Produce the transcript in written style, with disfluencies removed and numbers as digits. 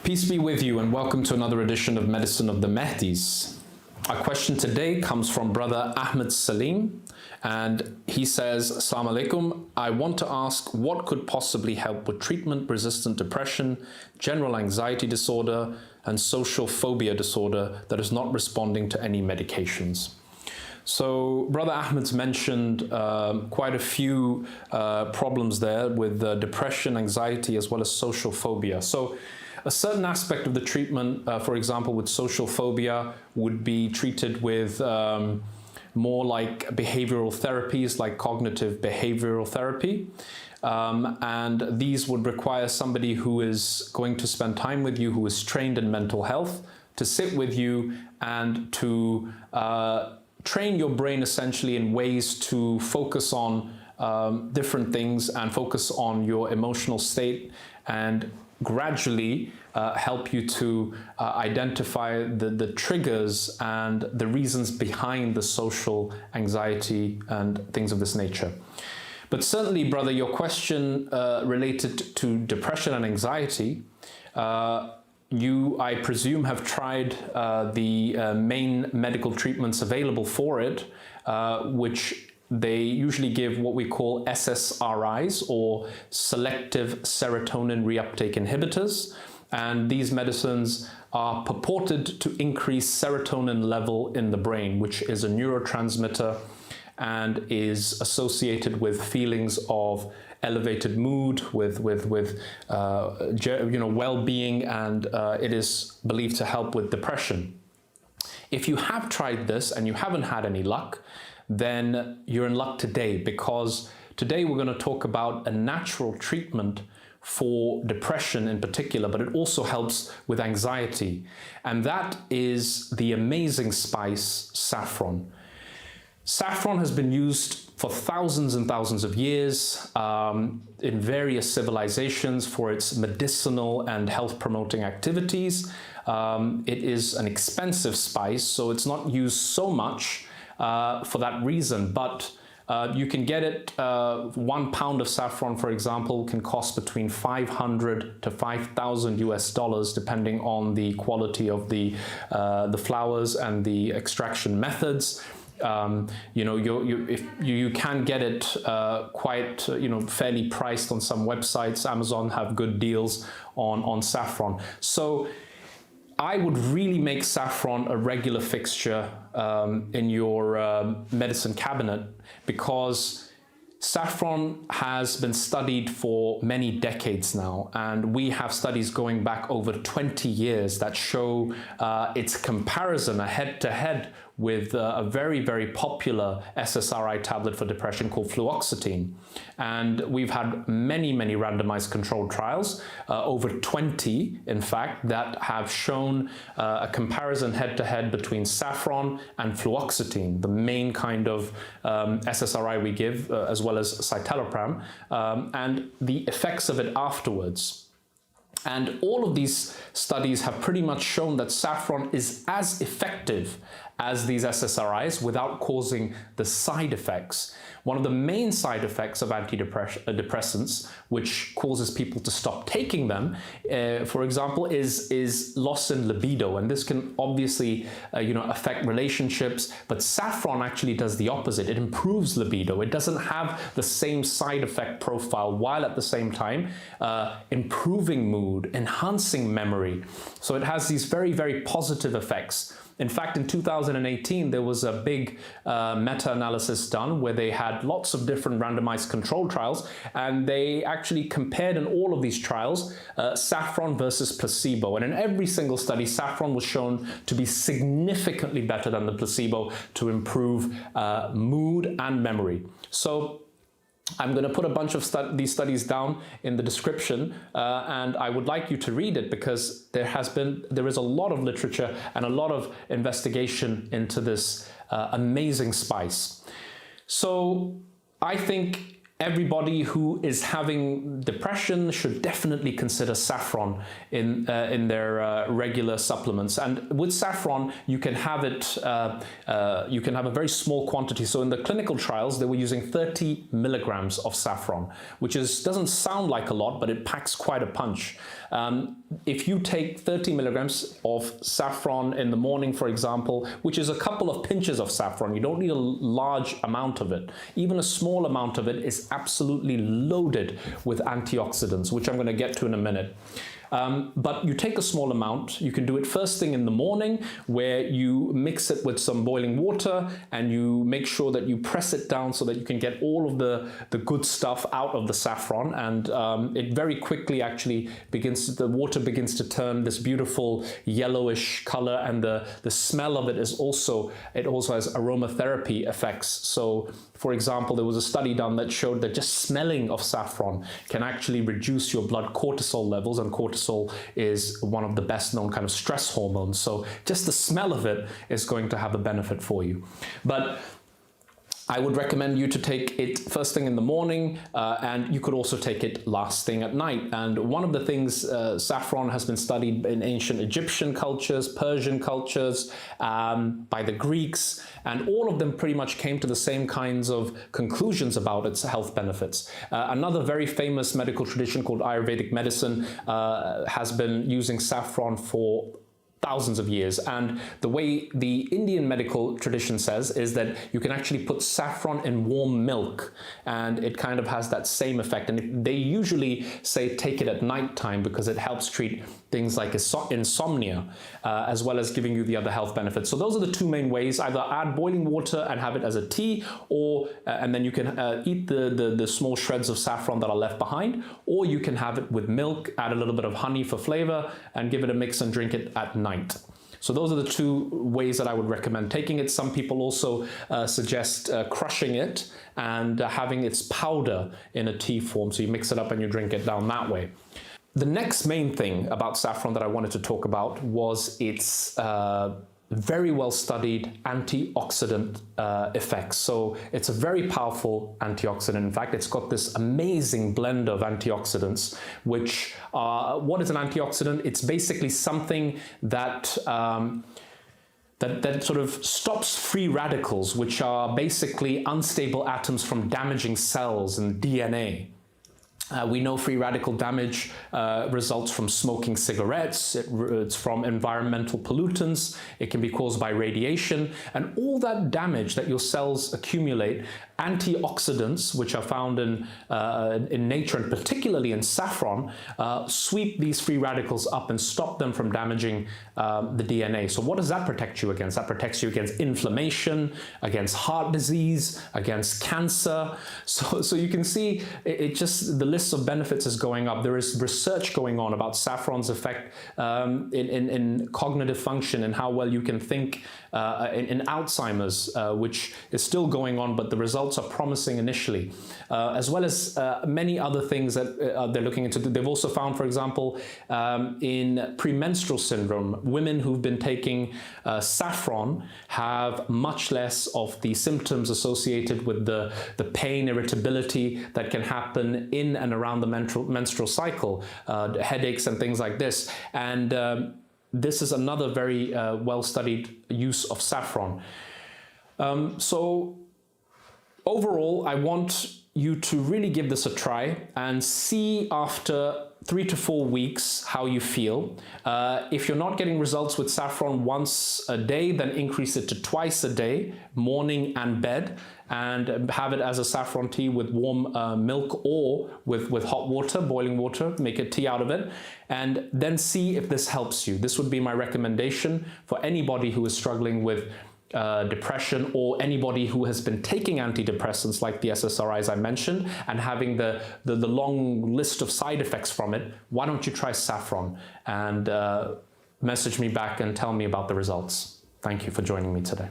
Peace be with you and welcome to another edition of Medicine of the Mahdis. Our question today comes from brother Ahmed Salim, and he says, Assalamu alaikum, I want to ask what could possibly help with treatment-resistant depression, general anxiety disorder, and social phobia disorder that is not responding to any medications. So brother Ahmed's mentioned quite a few problems there with depression, anxiety, as well as social phobia. So a certain aspect of the treatment, for example, with social phobia would be treated with more like behavioral therapies, like cognitive behavioral therapy. And these would require somebody who is going to spend time with you, who is trained in mental health, to sit with you and to train your brain essentially in ways to focus on different things and focus on your emotional state and gradually help you to identify the triggers and the reasons behind the social anxiety and things of this nature. But certainly, brother, your question related to depression and anxiety, you, I presume, have tried the main medical treatments available for it, which they usually give what we call SSRIs, or selective serotonin reuptake inhibitors. And these medicines are purported to increase serotonin level in the brain, which is a neurotransmitter and is associated with feelings of elevated mood, with well-being, and it is believed to help with depression. If you have tried this and you haven't had any luck, then you're in luck today, because today we're going to talk about a natural treatment for depression in particular, but it also helps with anxiety, and that is the amazing spice saffron. Saffron has been used for thousands and thousands of years in various civilizations for its medicinal and health-promoting activities. It is an expensive spice, so it's not used so much for that reason, but you can get it, 1 pound of saffron, for example, can cost between 500 to 5,000 US dollars, depending on the quality of the flowers and the extraction methods. You can get it quite, fairly priced on some websites. Amazon have good deals on saffron. So I would really make saffron a regular fixture in your medicine cabinet, because saffron has been studied for many decades now, and we have studies going back over 20 years that show its comparison head-to-head with a very, very popular SSRI tablet for depression called fluoxetine. And we've had many, many randomized controlled trials, over 20, in fact, that have shown a comparison head-to-head between saffron and fluoxetine, the main kind of SSRI we give, as well as citalopram, and the effects of it afterwards. And all of these studies have pretty much shown that saffron is as effective as these SSRIs without causing the side effects. One of the main side effects of antidepressants, which causes people to stop taking them, for example, is loss in libido, and this can obviously affect relationships. But saffron actually does the opposite. It improves libido. It doesn't have the same side effect profile, while at the same time improving mood, enhancing memory. So it has these very, very positive effects. In fact, in 2018, there was a big meta-analysis done where they had lots of different randomized control trials, and they actually compared in all of these trials saffron versus placebo. And in every single study, saffron was shown to be significantly better than the placebo to improve mood and memory. So I'm going to put a bunch of these studies down in the description, and I would like you to read it, because there is a lot of literature and a lot of investigation into this amazing spice. So I think everybody who is having depression should definitely consider saffron in their regular supplements. And with saffron, you can have it. You can have a very small quantity. So in the clinical trials, they were using 30 milligrams of saffron, which doesn't sound like a lot, but it packs quite a punch. If you take 30 milligrams of saffron in the morning, for example, which is a couple of pinches of saffron, you don't need a large amount of it. Even a small amount of it is absolutely loaded with antioxidants, which I'm going to get to in a minute. But you take a small amount. You can do it first thing in the morning, where you mix it with some boiling water and you make sure that you press it down so that you can get all of the good stuff out of the saffron. And it very quickly actually the water begins to turn this beautiful yellowish color, and the smell of it also has aromatherapy effects. So for example, there was a study done that showed that just smelling of saffron can actually reduce your blood cortisol levels, and cortisol is one of the best known kind of stress hormones. So just the smell of it is going to have a benefit for you. But I would recommend you to take it first thing in the morning, and you could also take it last thing at night. And one of the things, saffron has been studied in ancient Egyptian cultures, Persian cultures, by the Greeks, and all of them pretty much came to the same kinds of conclusions about its health benefits. Another very famous medical tradition called Ayurvedic medicine has been using saffron for thousands of years, and the way the Indian medical tradition says is that you can actually put saffron in warm milk, and it kind of has that same effect. And they usually say take it at night time because it helps treat things like insomnia, as well as giving you the other health benefits. So those are the two main ways: either add boiling water and have it as a tea, or and then you can eat the small shreds of saffron that are left behind, or you can have it with milk, add a little bit of honey for flavor, and give it a mix and drink it at night. So those are the two ways that I would recommend taking it. Some people also suggest crushing it and having its powder in a tea form. So you mix it up and you drink it down that way. The next main thing about saffron that I wanted to talk about was its very well studied antioxidant effects. So it's a very powerful antioxidant. In fact, it's got this amazing blend of antioxidants, which what is an antioxidant? It's basically something that that sort of stops free radicals, which are basically unstable atoms from damaging cells and DNA. We know free radical damage results from smoking cigarettes, it's from environmental pollutants, it can be caused by radiation, and all that damage that your cells accumulate, antioxidants, which are found in nature and particularly in saffron, sweep these free radicals up and stop them from damaging the DNA. So what does that protect you against? That protects you against inflammation, against heart disease, against cancer. So you can see it just, the list of benefits is going up. There is research going on about saffron's effect in cognitive function and how well you can think in Alzheimer's, which is still going on, but the results are promising initially, as well as many other things that they're looking into. They've also found, for example, in premenstrual syndrome, women who've been taking saffron have much less of the symptoms associated with the pain, irritability that can happen in and around the menstrual cycle, headaches and things like this. And this is another very well-studied use of saffron. So overall, I want you to really give this a try and see after 3 to 4 weeks how you feel. If you're not getting results with saffron once a day, then increase it to twice a day, morning and bed, and have it as a saffron tea with warm milk or with hot water, boiling water, make a tea out of it, and then see if this helps you. This would be my recommendation for anybody who is struggling with depression, or anybody who has been taking antidepressants like the SSRIs I mentioned and having the long list of side effects from it. Why don't you try saffron and message me back and tell me about the results. Thank you for joining me today.